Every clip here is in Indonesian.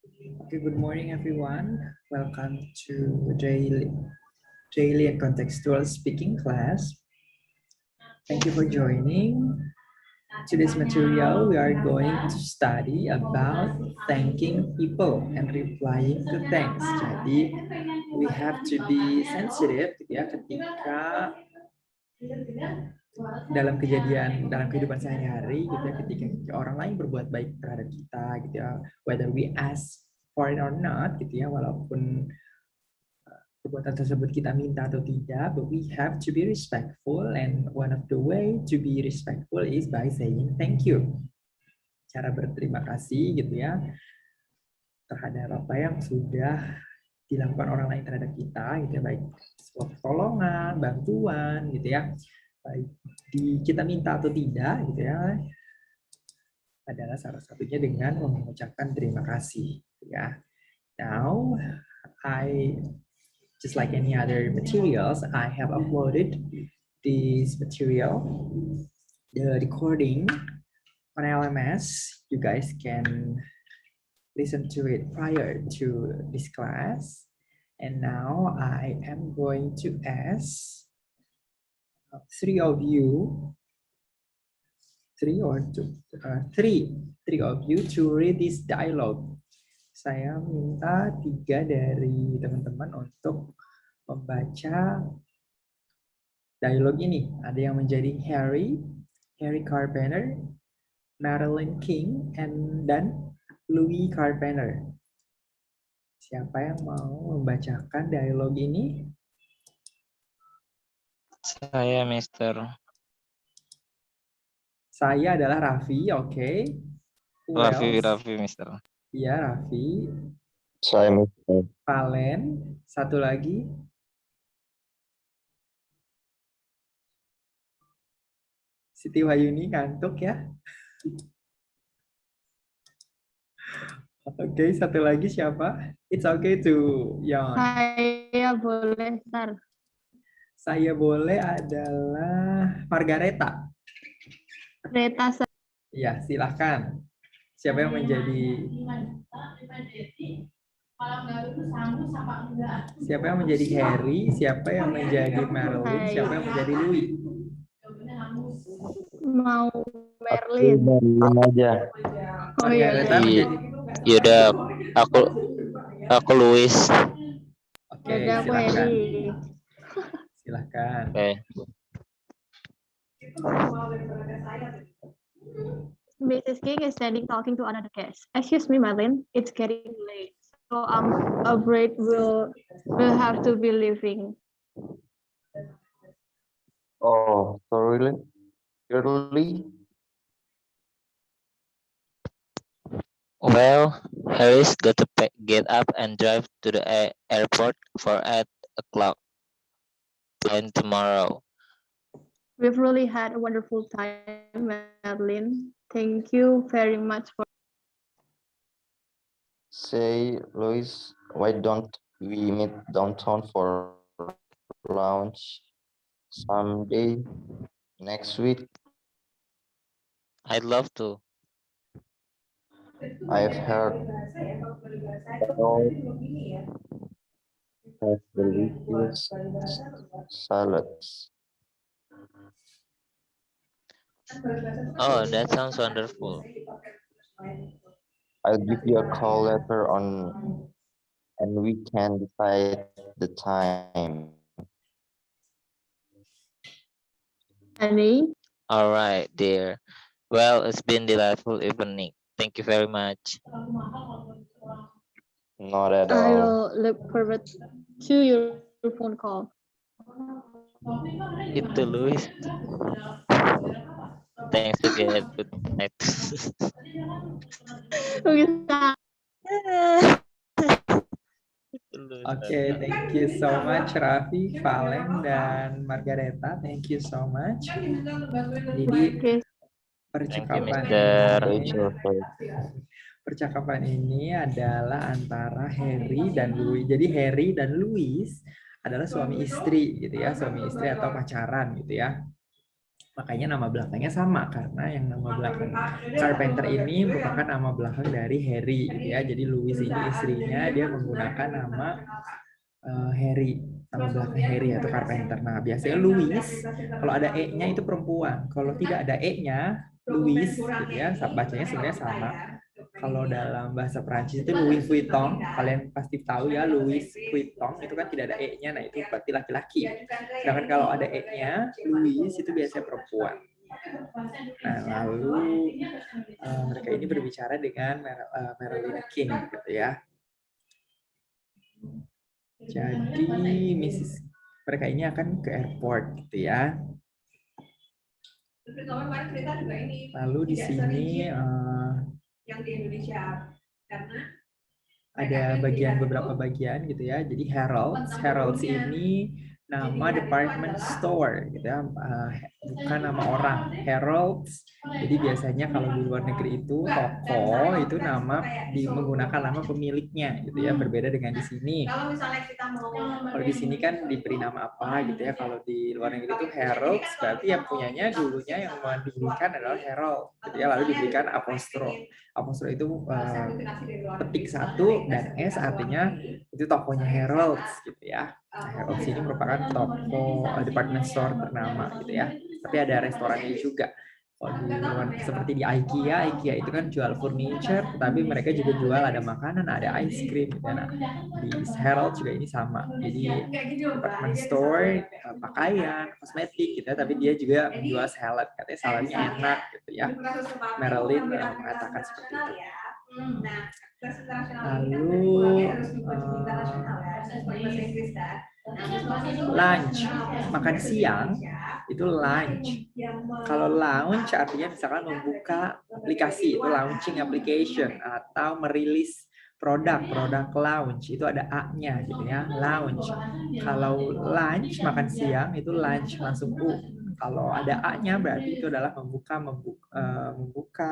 Okay, good morning, everyone. Welcome to daily and contextual speaking class. Thank you for joining. Today's material, we are going to study about thanking people and replying to thanks. Jadi, we have to be sensitive ya ketika dalam kehidupan sehari-hari gitu ya, ketika orang lain berbuat baik terhadap kita gitu ya, whether we ask for it or not gitu ya, walaupun perbuatan tersebut kita minta atau tidak, but we have to be respectful, and one of the way to be respectful is by saying thank you. Cara berterima kasih gitu ya terhadap apa yang sudah dilakukan orang lain terhadap kita gitu ya, baik sebuah pertolongan, bantuan gitu ya, baik kita minta atau tidak gitu ya, adalah salah satunya dengan mengucapkan terima kasih gitu ya. Now I just like any other materials, I have uploaded this material, the recording on LMS. You guys can listen to it prior to this class. And now I am going to ask three of you to read this dialogue. Saya minta 3 dari teman-teman untuk membaca dialog ini. Ada yang menjadi Harry Carpenter, Marilyn King, dan Louis Carpenter. Siapa yang mau membacakan dialog ini? Saya, Mister. Saya adalah Raffi, oke. Raffi, Mister. Iya, Raffi. Saya, Mister. Valen, satu lagi. Siti Wahyuni ngantuk ya. Oke, satu lagi siapa? It's okay to yawn. Saya boleh, Sar. Saya boleh adalah Margareta. Reta, Sar. Ya, silahkan. Siapa yang menjadi Harry, siapa yang menjadi Marilyn, siapa yang menjadi Louis? Mau Merlin. Merlin aja. Oh iya. Margareta menjadi... Yaudah, aku Luis. Oke, Yaudah, aku silahkan. Harry. Silahkan. Oke. Mrs. King is standing talking to another guest. Excuse me, Merlin. It's getting late. So I'm afraid we'll have to be leaving. Oh, so really? Early? Well, Harry's got to get up and drive to the airport for 8 o'clock flight tomorrow. We've really had a wonderful time, Merlin. Thank you very much for... Say, Louis, why don't we meet downtown for lunch someday next week? I'd love to. I've heard have delicious salads. Oh, that sounds wonderful. I'll give you a call later on and we can decide the time. Annie. All right, dear. Well, it's been delightful evening. Thank you very much. Not at I all. will look forward to your phone call. Itu Luis. Thanks again. Good night. Oke, thank you so much Raffi, Valen, dan Margareta. Thank you so much. Jadi percakapan ini adalah antara Harry dan Louis. Jadi Harry dan Louis adalah suami istri gitu ya, suami istri atau pacaran gitu ya. Makanya nama belakangnya sama karena yang nama belakang Carpenter ini merupakan nama belakang dari Harry gitu ya. Jadi Louis ini istrinya dia menggunakan nama Harry, nama belakang Harry atau Carpenter. Nah, biasanya Louis kalau ada E-nya itu perempuan. Kalau tidak ada E-nya Louis gitu ya, bacanya sebenarnya sama. Kalau dalam bahasa Prancis itu Louis Vuitton, kalian pasti tahu ya Louis Vuitton itu kan tidak ada E-nya, nah itu berarti laki-laki. Sedangkan kalau ada E-nya, Louis itu biasanya perempuan. Nah, lalu mereka ini berbicara dengan Marilyn King gitu ya. Jadi mereka ini akan ke airport gitu ya. Lalu di sini yang di Indonesia karena ada beberapa bagian gitu ya. Jadi Harrods ini nama department store gitu ya, bukan nama orang. Harrods. Jadi biasanya kalau di luar negeri itu toko itu menggunakan nama pemiliknya gitu ya, berbeda dengan di sini. kalau misalnya kita mau Kalau di sini kan diberi nama apa gitu ya. Kalau di luar negeri itu Harrods, berarti yang punyanya dulunya yang mendirikan adalah Harold gitu ya, lalu diberikan apostro. Apostro itu petik satu dan S artinya itu tokonya Harrods gitu ya. Nah, Harrods ini merupakan toko department store ternama gitu ya. Tapi ada restorannya juga. Kalau di luar seperti di IKEA itu kan jual furniture, tapi mereka juga jual ada makanan, ada ice cream gitu. Nah, di Harrods juga ini sama. Jadi department store, pakaian, kosmetik gitu ya, tapi dia juga menjual salad. Katanya saladnya enak gitu ya. Marilyn mengatakan seperti itu. Lalu lunch, makan siang itu lunch. Kalau launch artinya misalkan membuka aplikasi, itu launching application, atau merilis produk launch, itu ada A-nya gitu ya, launch. Kalau lunch, makan siang, itu lunch langsung U. Kalau ada A-nya berarti itu adalah membuka,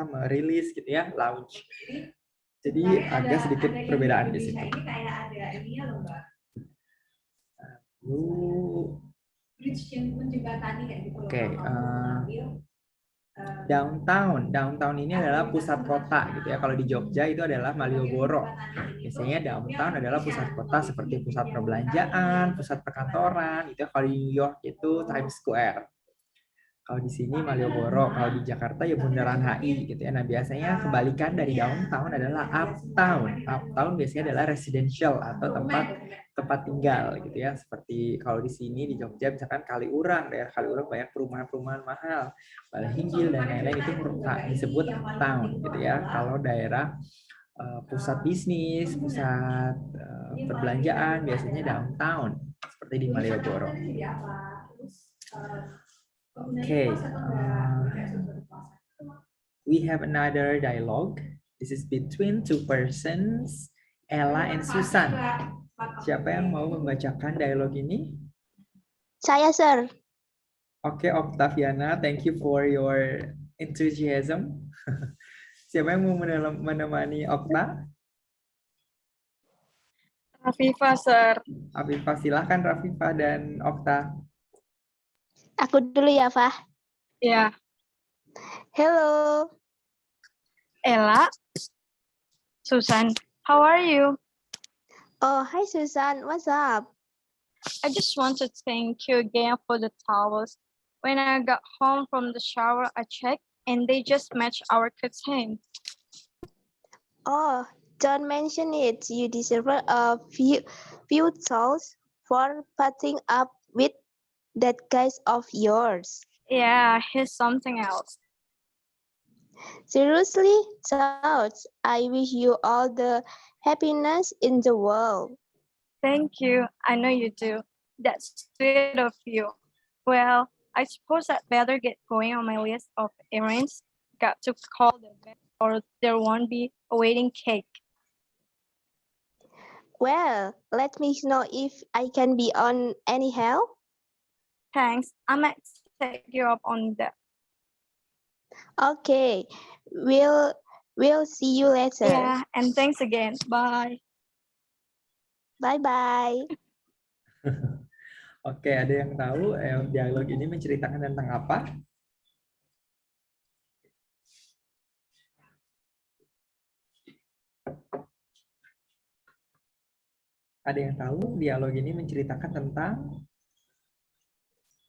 merilis gitu ya, launch. Jadi agak sedikit perbedaan di situ. Oke, downtown ini adalah pusat kota gitu ya. Kalau di Jogja itu adalah Malioboro. Biasanya downtown adalah pusat kota seperti pusat perbelanjaan, pusat perkantoran gitu ya. Kalau di New York itu Times Square. Kalau di sini Malioboro, kalau di Jakarta ya Bundaran HI gitu ya. Nah, biasanya kebalikan dari downtown adalah uptown. Uptown biasanya adalah residential atau tempat tinggal gitu ya. Seperti kalau di sini di Jogja misalkan Kaliurang, daerah Kaliurang banyak perumahan-perumahan mahal, Balehinggil dan lain-lain, itu disebut uptown gitu ya. Kalau daerah pusat bisnis, pusat perbelanjaan biasanya downtown seperti di Malioboro. Okay, we have another dialogue. This is between two persons, Ella and Susan. Siapa yang mau membacakan dialog ini? Saya, Sir. Oke, Octaviana, thank you for your enthusiasm. Siapa yang mau menemani Okta? Rafifa, Sir. Afifah, silahkan Rafifa dan Okta. Aku dulu ya, Fah. Yeah. Hello. Ella. Susan, how are you? Oh, hi, Susan. What's up? I just want to thank you again for the towels. When I got home from the shower, I checked and they just match our kids' hand. Oh, don't mention it. You deserve a few towels for putting up with that guy of yours. Yeah, here's something else. Seriously, thoughts. I wish you all the happiness in the world. Thank you. I know you do. That's sweet of you. Well, I suppose I'd better get going on my list of errands. Got to call the vet or there won't be a wedding cake. Well, let me know if I can be on any help. Thanks. I might take you up on that. Okay, we'll see you later. Yeah, and thanks again. Bye. Bye-bye. Oke, ada yang tahu dialog ini menceritakan tentang apa? Ada yang tahu dialog ini menceritakan tentang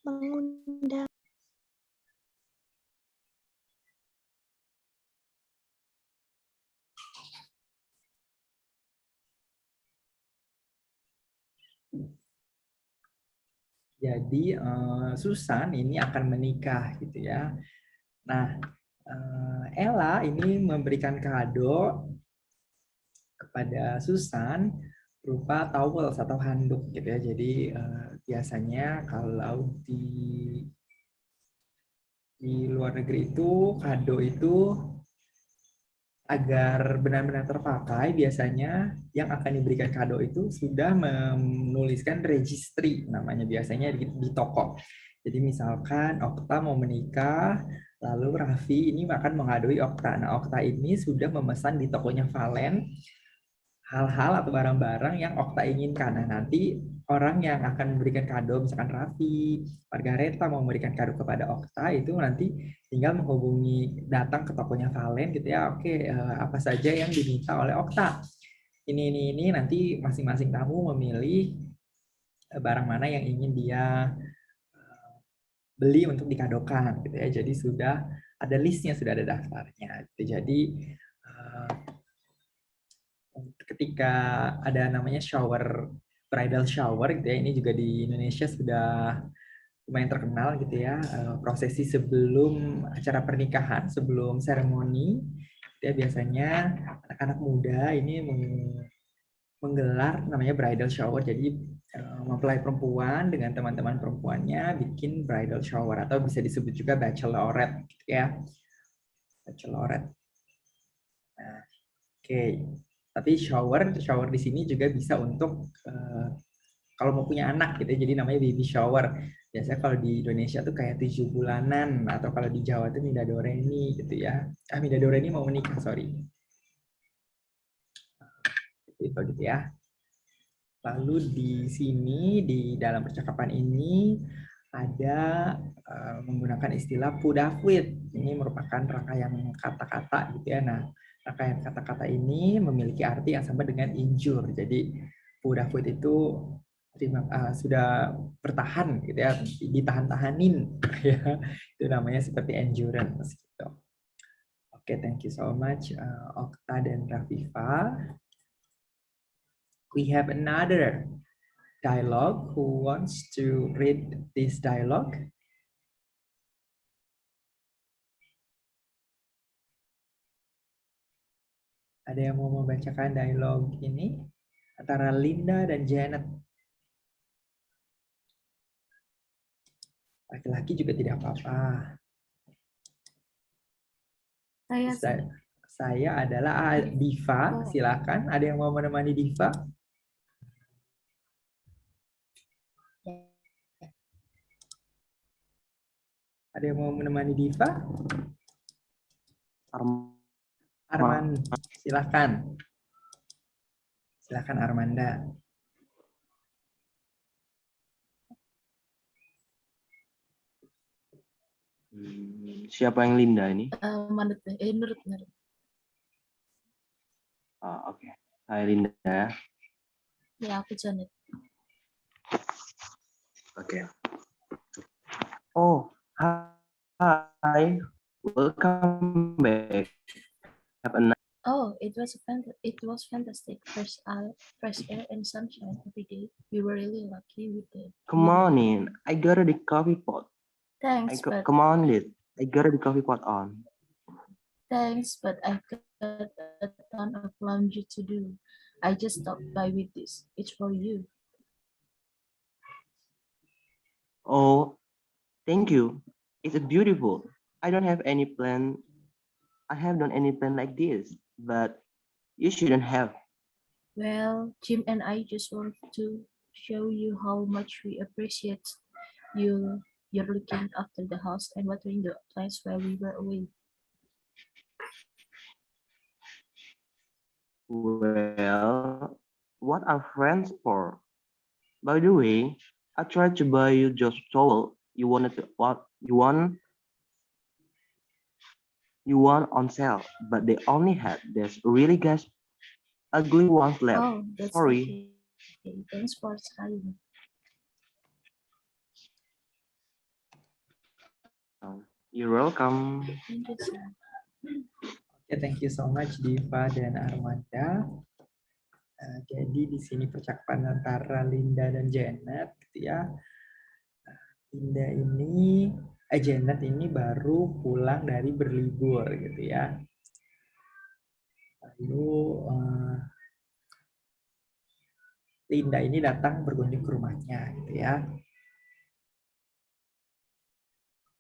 Mengundang. jadi Susan ini akan menikah gitu ya. Nah, Ella ini memberikan kado kepada Susan berupa towels atau handuk gitu ya. Jadi biasanya kalau di luar negeri itu kado itu agar benar-benar terpakai, biasanya yang akan diberikan kado itu sudah menuliskan registry namanya biasanya di toko. Jadi misalkan Okta mau menikah, lalu Raffi ini akan mengadoi Okta. Nah, Okta ini sudah memesan di tokonya Valen hal-hal atau barang-barang yang Okta inginkan. Nah, nanti orang yang akan memberikan kado, misalkan Raffi, Margareta mau memberikan kado kepada Okta, itu nanti tinggal menghubungi, datang ke tokonya Valen gitu ya. Oke, apa saja yang diminta oleh Okta. Ini, nanti masing-masing tamu memilih barang mana yang ingin dia beli untuk dikadokan gitu ya. Jadi sudah ada listnya, sudah ada daftarnya. Gitu. Jadi ketika ada namanya bridal shower gitu ya, ini juga di Indonesia sudah lumayan terkenal gitu ya, prosesi sebelum acara pernikahan, sebelum seremoni ya, biasanya anak-anak muda ini menggelar namanya bridal shower. Jadi mempelai perempuan dengan teman-teman perempuannya bikin bridal shower, atau bisa disebut juga bachelorette gitu ya, bachelorette. Nah, oke. Tapi shower di sini juga bisa untuk kalau mau punya anak gitu ya, jadi namanya baby shower. Biasanya kalau di Indonesia tuh kayak 7 bulanan, atau kalau di Jawa tuh Midadoreni gitu ya. Midadoreni mau menikah, sorry. Itu gitu ya. Lalu di sini, di dalam percakapan ini ada menggunakan istilah pudafwit. Ini merupakan rangkaian kata-kata gitu ya. Nah, rangkaian kata-kata ini memiliki arti yang sama dengan injure. Jadi pudafwit itu sudah bertahan gitu ya, ditahan-tahanin ya. Itu namanya seperti endurance gitu. Oke, thank you so much Okta dan Rafifa. We have another dialogue. Who wants to read this dialogue? Ada yang mau membacakan dialog ini antara Linda dan Janet? Laki-laki juga tidak apa-apa. Saya adalah Diva. Silakan. Ada yang mau menemani Diva? Ada yang mau menemani Diva? Arman, silakan. Silakan Armanda. Siapa yang Linda ini? Nurut. Oke. Hai Linda. Ya, aku Janet. Oke. Oh, hi. Welcome back. Have a nice. Oh, it was fantastic. Fresh air and sunshine every day. We were really lucky with it. Come on in. I got the coffee pot. Thanks, but Come on, Lid. I got the coffee pot on. thanks, but I got a ton of laundry to do. I just stopped by with this. It's for you. Oh, thank you. It's beautiful. I don't have any plan. I have done any plan like this, but you shouldn't have. Well, Jim and I just want to show you how much we appreciate you. You're looking after the house and watering the plants while we were away. Well, what are friends for? By the way, I tried to buy you just towel. You wanted to, what you want on sale, but they only had this really ugly ones left. Oh, that's Sorry. okay. Okay, thanks for studying. You're welcome. Thank you, sir. Okay, thank you so much Diva dan Armanda. Jadi di sini percakapan antara Linda dan Janet, gitu ya. Janet ini baru pulang dari berlibur, gitu ya. Lalu Linda ini datang berkunjung ke rumahnya, gitu ya.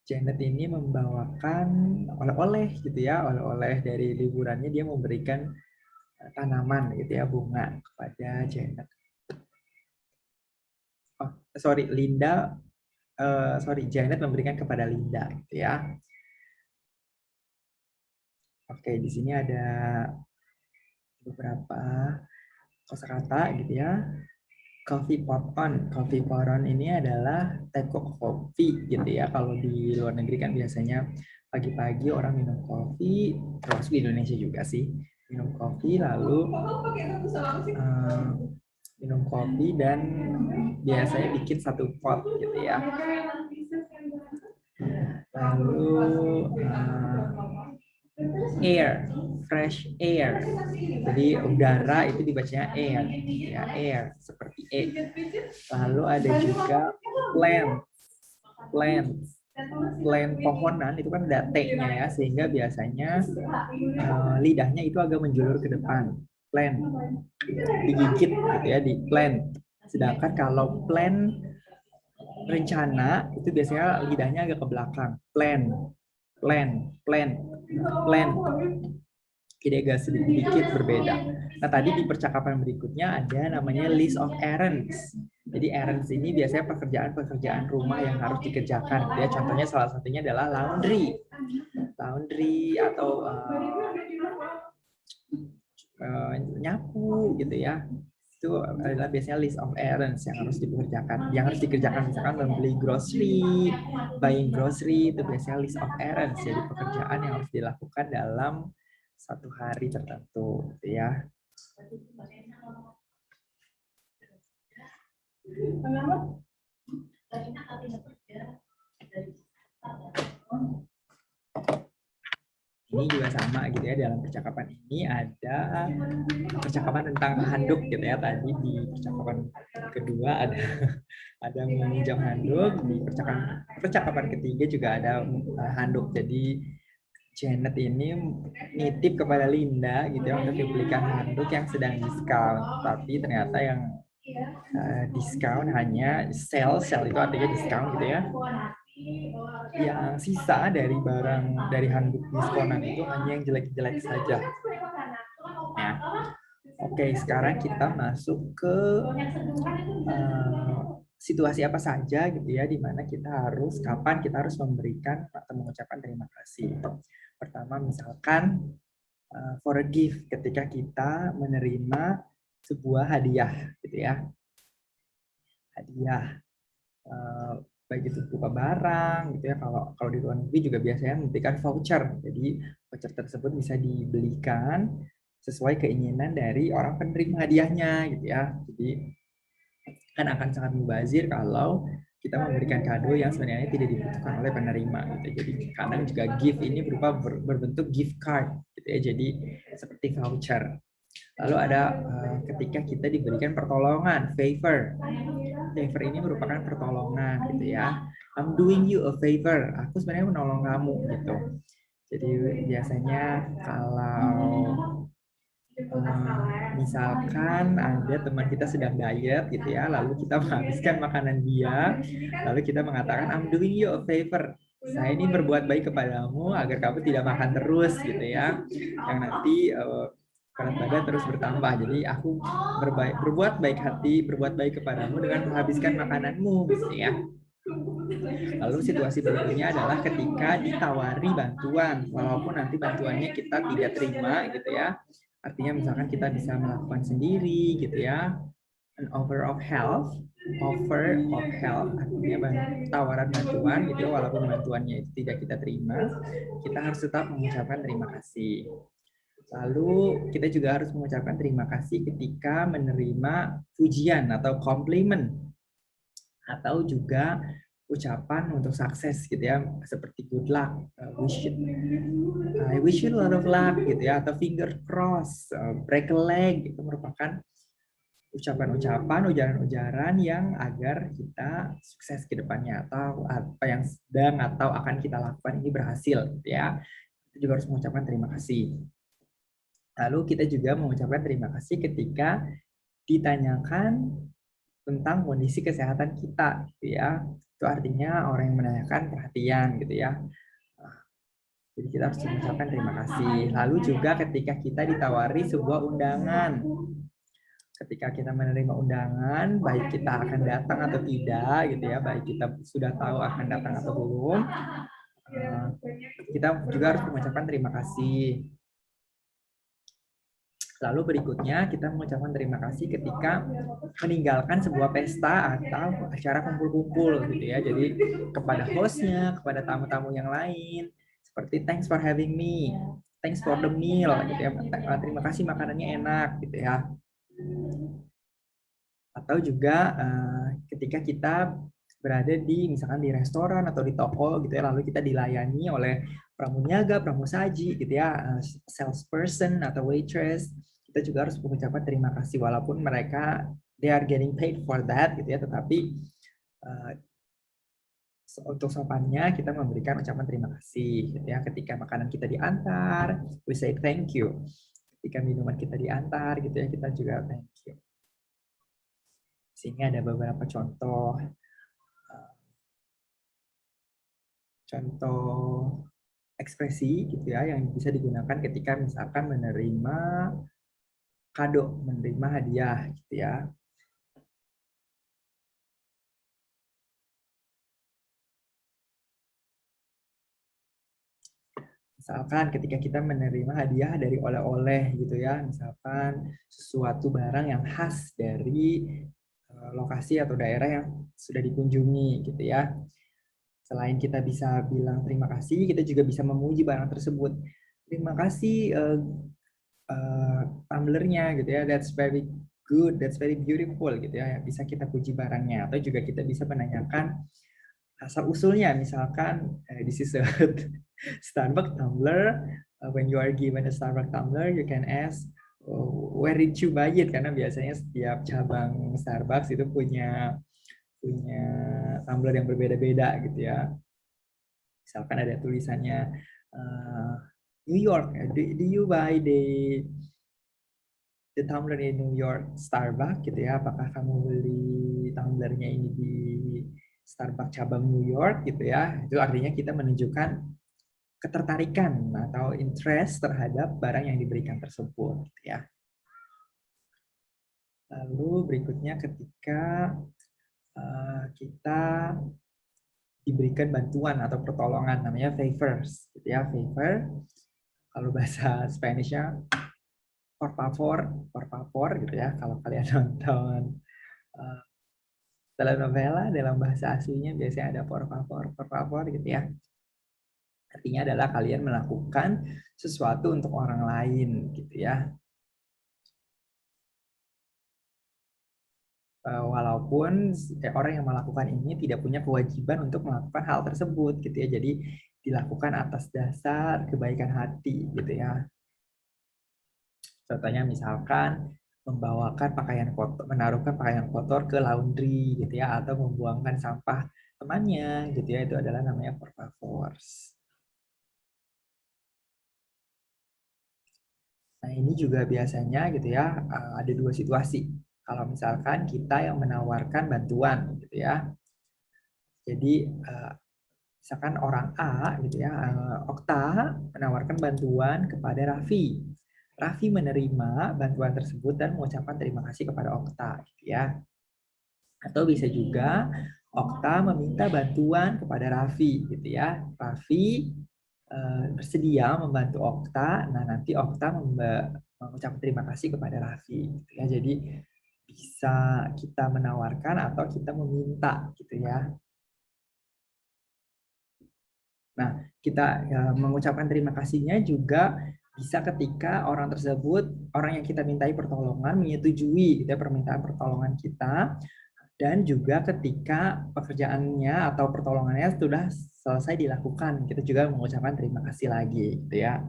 Janet ini membawakan oleh-oleh, gitu ya, oleh-oleh dari liburannya. Dia memberikan tanaman, gitu ya, bunga kepada Janet. Oh, sorry, Janet memberikan kepada Linda, gitu ya. Oke, di sini ada beberapa kosakata, gitu ya. Coffee pot on. Coffee pot on ini adalah teko kopi, gitu ya. Kalau di luar negeri kan biasanya pagi-pagi orang minum kopi, termasuk di Indonesia juga sih. Minum kopi, lalu minum kopi dan biasanya bikin satu pot, gitu ya. Lalu air, fresh air. Jadi udara itu dibacanya air, ya, air seperti e. Lalu ada juga plant pohonan itu kan ada T-nya ya, sehingga biasanya lidahnya itu agak menjulur ke depan. Plant, digigit gitu ya, di plant. Sedangkan kalau plant rencana itu biasanya lidahnya agak ke belakang. Plan. Jadi agak sedikit berbeda. Nah, tadi di percakapan berikutnya ada namanya list of errands. Jadi errands ini biasanya pekerjaan rumah yang harus dikerjakan. Ya, contohnya salah satunya adalah laundry atau nyapu gitu ya. Itu adalah biasanya list of errands yang harus dikerjakan. Misalkan membeli grocery, buying grocery, itu biasanya list of errands. Jadi pekerjaan yang harus dilakukan dalam satu hari tertentu, gitu ya. Ini juga sama gitu ya, dalam percakapan ini ada percakapan tentang handuk gitu ya. Tadi di percakapan kedua ada meminjam handuk, di percakapan ketiga juga ada handuk. Jadi Janet ini nitip kepada Linda gitu ya untuk dibelikan handuk yang sedang diskon, tapi ternyata yang diskon hanya sale itu artinya diskon gitu ya. Yang sisa dari handuk diskonan itu hanya yang jelek-jelek saja. Nah, oke, sekarang kita masuk ke situasi apa saja gitu ya, di mana kapan kita harus memberikan atau mengucapkan terima kasih. Pertama, misalkan for a gift, ketika kita menerima sebuah hadiah gitu ya. Hadiah baik itu berupa barang gitu ya. Kalau di luar negeri juga biasanya memberikan voucher. Jadi voucher tersebut bisa dibelikan sesuai keinginan dari orang penerima hadiahnya gitu ya. Jadi kan akan sangat mubazir kalau kita memberikan kado yang sebenarnya tidak dibutuhkan oleh penerima gitu. Jadi kadang juga gift ini berupa berbentuk gift card gitu ya. Jadi seperti voucher. Lalu ada ketika kita diberikan pertolongan, favor. Favor ini merupakan pertolongan gitu ya. I'm doing you a favor. Aku sebenarnya menolong kamu gitu. Jadi biasanya kalau misalkan ada teman kita sedang diet gitu ya, lalu kita menghabiskan makanan dia, lalu kita mengatakan I'm doing you a favor. Saya ini berbuat baik kepadamu agar kamu tidak makan terus gitu ya. Yang nanti berat badan terus bertambah. Jadi aku berbuat baik kepadamu dengan menghabiskan makananmu gitu ya. Lalu situasi berikutnya adalah ketika ditawari bantuan, walaupun nanti bantuannya kita tidak terima gitu ya. Artinya misalkan kita bisa melakukan sendiri gitu ya. An offer of help artinya tawaran bantuan gitu ya, walaupun bantuannya itu tidak kita terima, kita harus tetap mengucapkan terima kasih. Lalu kita juga harus mengucapkan terima kasih ketika menerima pujian atau compliment, atau juga ucapan untuk sukses gitu ya, seperti good luck, I wish you a lot of luck gitu ya, atau finger cross, break a leg, itu merupakan ucapan-ucapan, ujaran-ujaran yang agar kita sukses ke depannya, atau apa yang sedang atau akan kita lakukan ini berhasil gitu ya. Kita juga harus mengucapkan terima kasih. Lalu kita juga mengucapkan terima kasih ketika ditanyakan tentang kondisi kesehatan kita gitu ya. Itu artinya orang yang menanyakan perhatian gitu ya. Jadi kita harus mengucapkan terima kasih. Lalu juga ketika kita ditawari sebuah undangan. Ketika kita menerima undangan, baik kita akan datang atau tidak gitu ya, baik kita sudah tahu akan datang atau belum, kita juga harus mengucapkan terima kasih. Lalu berikutnya kita mengucapkan terima kasih ketika meninggalkan sebuah pesta atau acara kumpul-kumpul gitu ya. Jadi kepada hostnya, kepada tamu-tamu yang lain, seperti thanks for having me, thanks for the meal gitu ya. Terima kasih makanannya enak gitu ya. Atau juga ketika kita berada di misalkan di restoran atau di toko gitu ya, lalu kita dilayani oleh pramuniaga, pramusaji gitu ya, salesperson atau waitress, kita juga harus mengucapkan terima kasih walaupun mereka they are getting paid for that gitu ya, tetapi untuk sopannya kita memberikan ucapan terima kasih gitu ya. Ketika makanan kita diantar, we say thank you. Ketika minuman kita diantar gitu ya, kita juga thank you. Sehingga ada beberapa contoh ekspresi gitu ya yang bisa digunakan ketika misalkan menerima kado, menerima hadiah gitu ya. Misalkan ketika kita menerima hadiah dari oleh-oleh gitu ya, misalkan sesuatu barang yang khas dari lokasi atau daerah yang sudah dikunjungi gitu ya. Selain kita bisa bilang terima kasih, kita juga bisa memuji barang tersebut. Terima kasih tumblernya gitu ya, that's very good, that's very beautiful gitu ya. Bisa kita puji barangnya, atau juga kita bisa menanyakan asal usulnya. Misalkan this is a Starbucks tumbler. When you are given a Starbucks tumbler, you can ask where did you buy it, karena biasanya setiap cabang Starbucks itu punya tumbler yang berbeda-beda gitu ya. Misalkan ada tulisannya New York, do you buy the tumbler in New York Starbucks gitu ya, apakah kamu beli tumblernya ini di Starbucks cabang New York gitu ya. Itu artinya kita menunjukkan ketertarikan atau interest terhadap barang yang diberikan tersebut gitu ya. Lalu berikutnya ketika kita diberikan bantuan atau pertolongan, namanya favors gitu ya. Favor kalau bahasa Spanish-nya por favor gitu ya. Kalau kalian nonton telenovela, dalam bahasa aslinya biasanya ada por favor gitu ya. Artinya adalah kalian melakukan sesuatu untuk orang lain gitu ya. Walaupun orang yang melakukan ini tidak punya kewajiban untuk melakukan hal tersebut gitu ya. Jadi dilakukan atas dasar kebaikan hati gitu ya. Contohnya misalkan membawakan pakaian kotor, menaruhkan pakaian kotor ke laundry gitu ya, atau membuangkan sampah temannya gitu ya, itu adalah namanya por favors. Nah ini juga biasanya gitu ya, ada dua situasi. Kalau misalkan kita yang menawarkan bantuan gitu ya, jadi misalkan orang A gitu ya, Okta menawarkan bantuan kepada Raffi. Raffi menerima bantuan tersebut dan mengucapkan terima kasih kepada Okta gitu ya. Atau bisa juga Okta meminta bantuan kepada Raffi gitu ya. Raffi bersedia membantu Okta, nah nanti Okta mengucapkan terima kasih kepada Raffi gitu ya. Jadi bisa kita menawarkan atau kita meminta gitu ya. Nah, kita mengucapkan terima kasihnya juga bisa ketika orang tersebut, orang yang kita mintai pertolongan menyetujui gitu ya, permintaan pertolongan kita, dan juga ketika pekerjaannya atau pertolongannya sudah selesai dilakukan, kita juga mengucapkan terima kasih lagi gitu ya.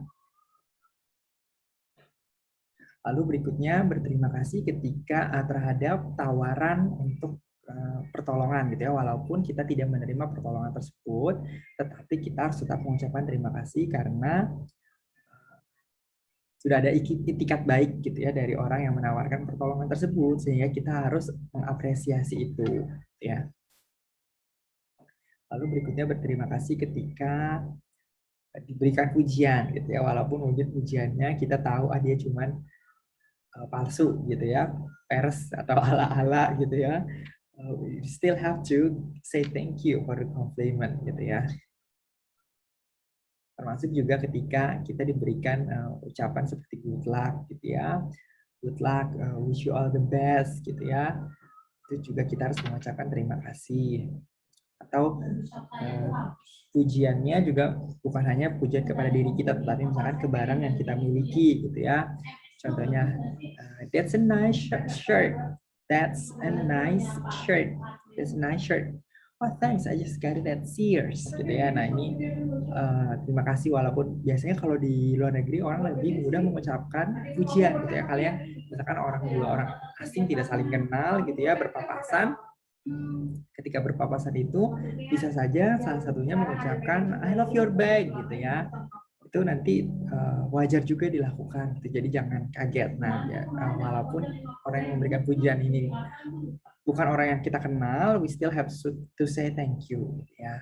Lalu berikutnya berterima kasih ketika terhadap tawaran untuk pertolongan gitu ya, walaupun kita tidak menerima pertolongan tersebut, tetapi kita harus tetap mengucapkan terima kasih karena sudah ada itikat baik gitu ya dari orang yang menawarkan pertolongan tersebut, sehingga kita harus mengapresiasi itu ya. Lalu berikutnya berterima kasih ketika diberikan pujian gitu ya, walaupun wujud pujiannya kita tahu dia cuman palsu gitu ya, pers atau ala-ala gitu ya. We still have to say thank you for the compliment gitu ya. Termasuk juga ketika kita diberikan ucapan seperti good luck gitu ya, good luck, wish you all the best gitu ya, itu juga kita harus mengucapkan terima kasih. Atau pujiannya juga bukan hanya pujian kepada diri kita, tetapi misalkan ke barang yang kita miliki gitu ya. Contohnya, that's a nice shirt, that's a nice shirt, that's a nice shirt. Oh thanks, I just got it at Sears gitu ya. Nah ini terima kasih, walaupun biasanya kalau di luar negeri orang lebih mudah mengucapkan pujian gitu ya. Kalian misalkan dua orang asing tidak saling kenal gitu ya, berpapasan. Ketika berpapasan itu bisa saja salah satunya mengucapkan I love your bag gitu ya. Itu nanti wajar juga dilakukan gitu. Jadi jangan kaget. Nah ya, walaupun orang yang memberikan pujian ini bukan orang yang kita kenal, we still have to say thank you ya.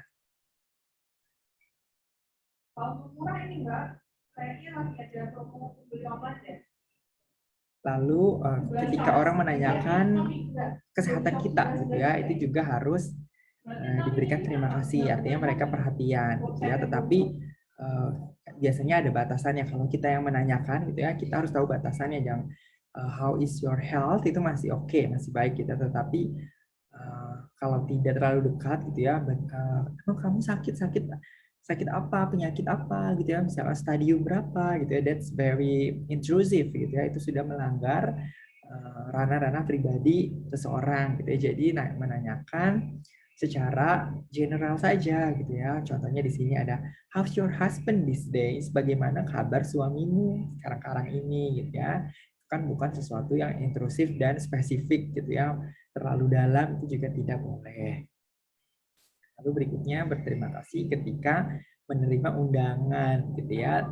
Lalu ketika orang menanyakan kesehatan kita gitu ya, itu juga harus diberikan terima kasih, artinya mereka perhatian gitu ya. Tetapi biasanya ada batasannya. Kalau kita yang menanyakan gitu ya, kita harus tahu batasannya. Jangan how is your health itu masih oke, masih baik kita. Tetapi kalau tidak terlalu dekat gitu ya, oh kamu sakit apa, penyakit apa gitu ya, misalnya stadium berapa gitu ya, that's very intrusive gitu ya, itu sudah melanggar ranah-ranah pribadi seseorang gitu ya. Jadi menanyakan secara general saja gitu ya. Contohnya di sini ada how's your husband these days, bagaimana kabar suamimu sekarang ini gitu ya. Kan bukan sesuatu yang intrusif dan spesifik gitu ya, terlalu dalam itu juga tidak boleh. Lalu berikutnya berterima kasih ketika menerima undangan gitu ya.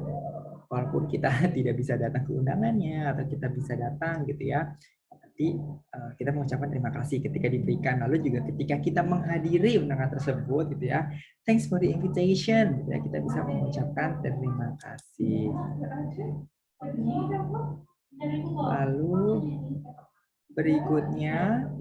Walaupun kita tidak bisa datang ke undangannya atau kita bisa datang gitu ya, nanti kita mengucapkan terima kasih ketika diberikan. Lalu juga ketika kita menghadiri undangan tersebut gitu ya, thanks for the invitation gitu ya, kita bisa mengucapkan terima kasih. Lalu berikutnya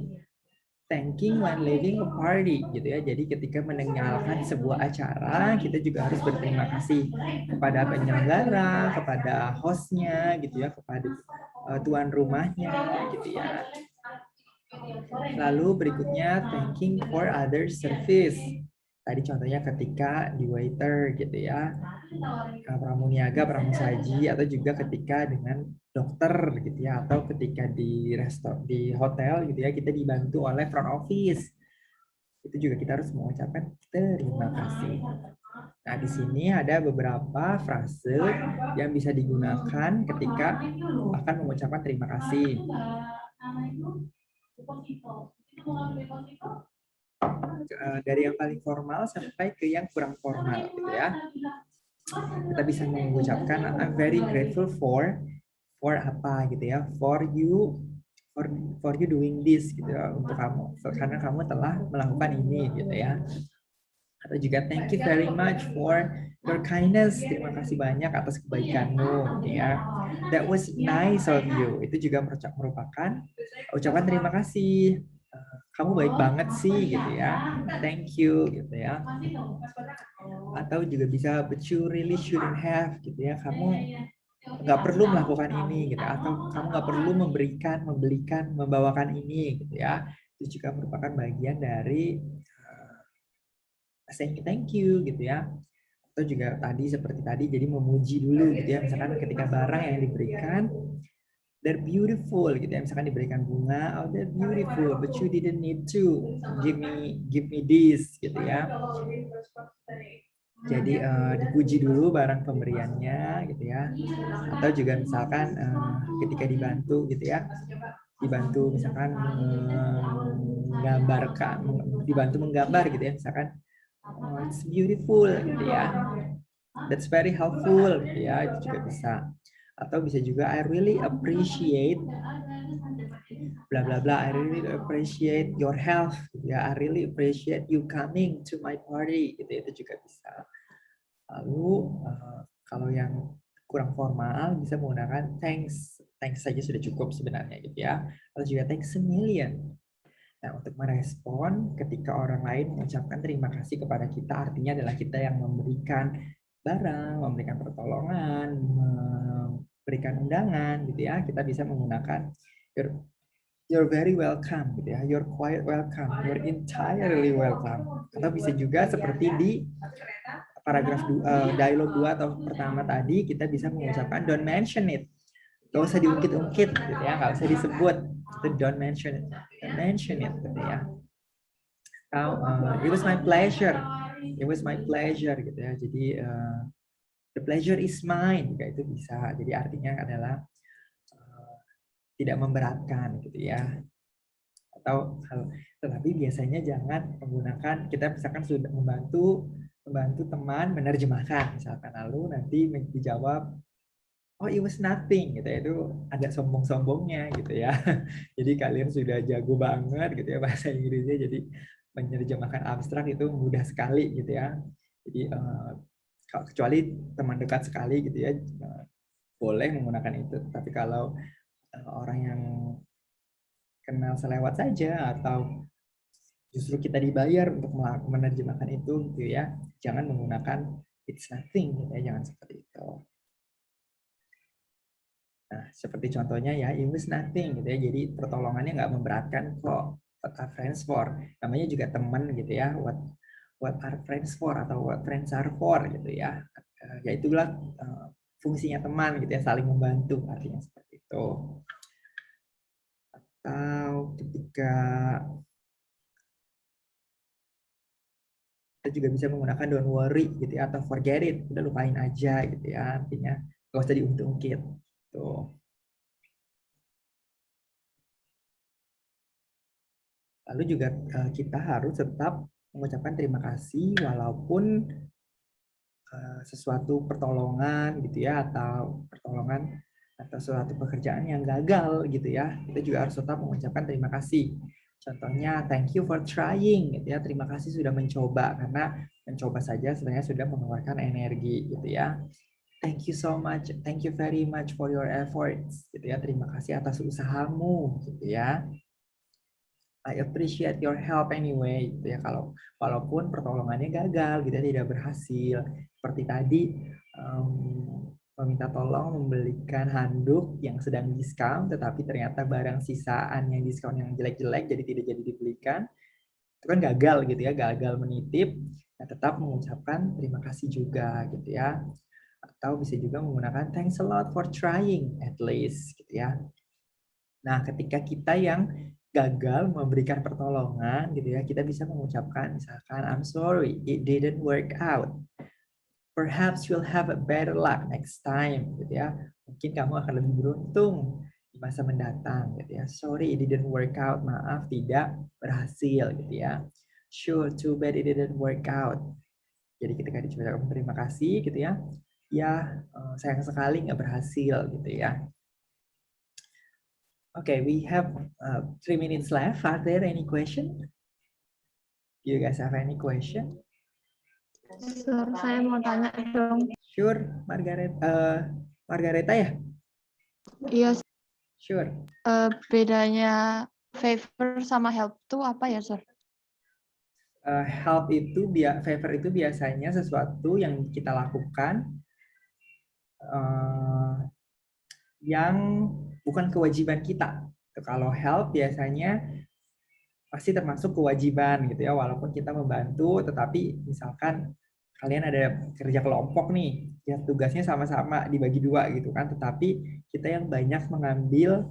thanking when leaving a party gitu ya. Jadi ketika meninggalkan sebuah acara, kita juga harus berterima kasih kepada penyelenggara, kepada hostnya gitu ya, kepada tuan rumahnya gitu ya. Lalu berikutnya thanking for other service. Tadi contohnya ketika di waiter gitu ya, pramuniaga, pramusaji, atau juga ketika dengan dokter gitu ya, atau ketika di hotel gitu ya, kita dibantu oleh front office. Itu juga kita harus mengucapkan terima kasih. Nah, di sini ada beberapa frase yang bisa digunakan ketika akan mengucapkan terima kasih. Dari yang paling formal sampai ke yang kurang formal gitu ya. Kita bisa mengucapkan I'm very grateful for apa gitu ya, for you doing this gitu ya, untuk kamu, karena kamu telah melakukan ini gitu ya. Atau juga thank you very much for your kindness, terima kasih banyak atas kebaikanmu gitu ya. That was nice of you, itu juga merupakan ucapan terima kasih. Kamu baik banget sih gitu ya, thank you gitu ya. Atau juga bisa but you really shouldn't have gitu ya, kamu nggak perlu melakukan ini gitu, atau kamu nggak perlu membelikan, membawakan ini gitu ya. Itu juga merupakan bagian dari saying thank you gitu ya. Atau juga seperti tadi, jadi memuji dulu gitu ya. Misalkan ketika barang yang diberikan, they're beautiful gitu ya. Misalkan diberikan bunga, oh they're beautiful, but you didn't need to give me this gitu ya. Jadi dipuji dulu barang pemberiannya gitu ya. Atau juga misalkan ketika dibantu gitu ya, dibantu misalkan dibantu menggambar gitu ya, misalkan oh, it's beautiful gitu ya, that's very helpful gitu ya, itu juga bisa. Atau bisa juga I really appreciate bla bla bla, I really appreciate your health gitu ya, I really appreciate you coming to my party gitu, itu juga bisa. Lalu kalau yang kurang formal bisa menggunakan thanks saja sudah cukup sebenarnya gitu ya, atau juga thanks a million. Nah, untuk merespon ketika orang lain mengucapkan terima kasih kepada kita, artinya adalah kita yang memberikan barang, memberikan pertolongan, memberikan undangan gitu ya, kita bisa menggunakan you're very welcome gitu ya, you're quite welcome, you're entirely welcome. Atau bisa juga seperti di paragraf dialog 2 atau pertama tadi, kita bisa mengucapkan don't mention it. Gak usah diungkit-ungkit gitu ya, gak usah disebut. Itu don't mention it gitu ya. Atau it was my pleasure gitu ya. Jadi the pleasure is mine juga itu bisa. Jadi artinya adalah tidak memberatkan gitu ya. Atau tetapi biasanya jangan menggunakan, kita misalkan sudah membantu teman menerjemahkan misalkan, lalu nanti dijawab oh it was nothing gitu ya, itu agak sombong-sombongnya gitu ya. Jadi kalian sudah jago banget gitu ya bahasa Inggrisnya, jadi menerjemahkan abstrak itu mudah sekali gitu ya. Jadi kecuali teman dekat sekali gitu ya, boleh menggunakan itu. Tapi kalau orang yang kenal selewat saja atau justru kita dibayar untuk menerjemahkan itu gitu ya, jangan menggunakan it's nothing gitu ya, jangan seperti itu. Nah, seperti contohnya ya, it was nothing gitu ya. Jadi pertolongannya nggak memberatkan kok. What are friends for? Namanya juga teman gitu ya. What are friends for atau what friends are for gitu ya. Ya itulah fungsinya teman gitu ya, saling membantu, artinya seperti itu. Atau ketika kita juga bisa menggunakan don't worry gitu ya, atau forget it, udah lupain aja gitu ya, artinya nggak usah diungkit-ungkit. Tuh. Lalu juga kita harus tetap mengucapkan terima kasih walaupun sesuatu pertolongan gitu ya, atau pertolongan atau suatu pekerjaan yang gagal gitu ya, kita juga harus tetap mengucapkan terima kasih. Contohnya thank you for trying gitu ya, terima kasih sudah mencoba, karena mencoba saja sebenarnya sudah mengeluarkan energi gitu ya. Thank you so much, thank you very much for your efforts gitu ya, terima kasih atas usahamu gitu ya. I appreciate your help anyway gitu ya, kalau walaupun pertolongannya gagal gitu ya, tidak berhasil. Seperti tadi meminta tolong membelikan handuk yang sedang diskon, tetapi ternyata barang sisaan yang diskon yang jelek-jelek jadi tidak jadi dibelikan. Itu kan gagal gitu ya, gagal menitip. Nah, tetap mengucapkan terima kasih juga gitu ya. Atau bisa juga menggunakan thanks a lot for trying at least gitu ya. Nah, ketika kita yang gagal memberikan pertolongan gitu ya, kita bisa mengucapkan misalkan I'm sorry it didn't work out. Perhaps you'll have a better luck next time gitu ya. Mungkin kamu akan lebih beruntung di masa mendatang gitu ya. Sorry it didn't work out, maaf tidak berhasil gitu ya. Sure, too bad it didn't work out. Jadi ketika diucapkan terima kasih gitu ya, ya sayang sekali nggak berhasil gitu ya. Okay, we have 3 minutes left. Are there any question? Do you guys have any question? Sir, saya mau tanya dong. Sure, Margareta ya? Iya, Sure. bedanya favor sama help tuh apa ya, Sir? Help itu, favor itu biasanya sesuatu yang kita lakukan yang bukan kewajiban kita. Kalau help biasanya pasti termasuk kewajiban gitu ya, walaupun kita membantu, tetapi misalkan kalian ada kerja kelompok nih, ya tugasnya sama-sama dibagi dua gitu kan, tetapi kita yang banyak mengambil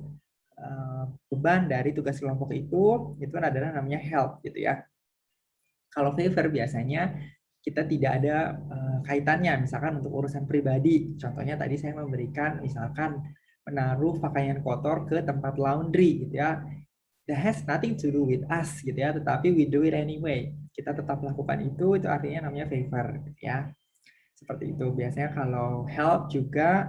beban dari tugas kelompok itu adalah namanya help gitu ya. Kalau favor biasanya kita tidak ada kaitannya, misalkan untuk urusan pribadi. Contohnya tadi saya memberikan misalkan menaruh pakaian kotor ke tempat laundry gitu ya. That has nothing to do with us gitu ya, tetapi we do it anyway. Kita tetap lakukan itu artinya namanya favor gitu ya. Seperti itu. Biasanya kalau help juga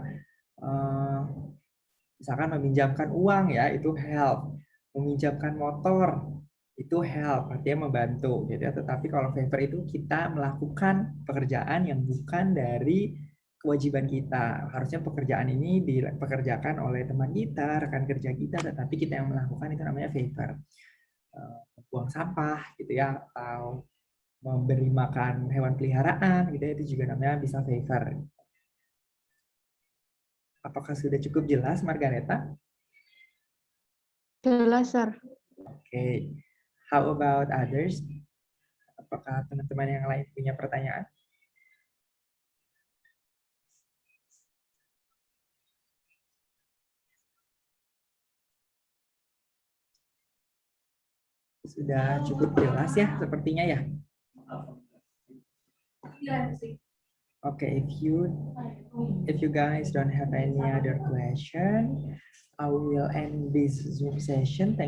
misalkan meminjamkan uang ya, itu help. Meminjamkan motor itu help, artinya membantu gitu ya. Tetapi kalau favor itu kita melakukan pekerjaan yang bukan dari kewajiban kita. Harusnya pekerjaan ini dipekerjakan oleh teman kita, rekan kerja kita, tetapi kita yang melakukan itu namanya favor. Buang sampah gitu ya, atau memberi makan hewan peliharaan gitu ya, itu juga namanya bisa favor. Apakah sudah cukup jelas, Margareta? Jelas, Sir. Oke. How about others? Apakah teman-teman yang lain punya pertanyaan? Sudah cukup jelas ya sepertinya ya. Okay, if you guys don't have any other question, I will end this Zoom session. Thank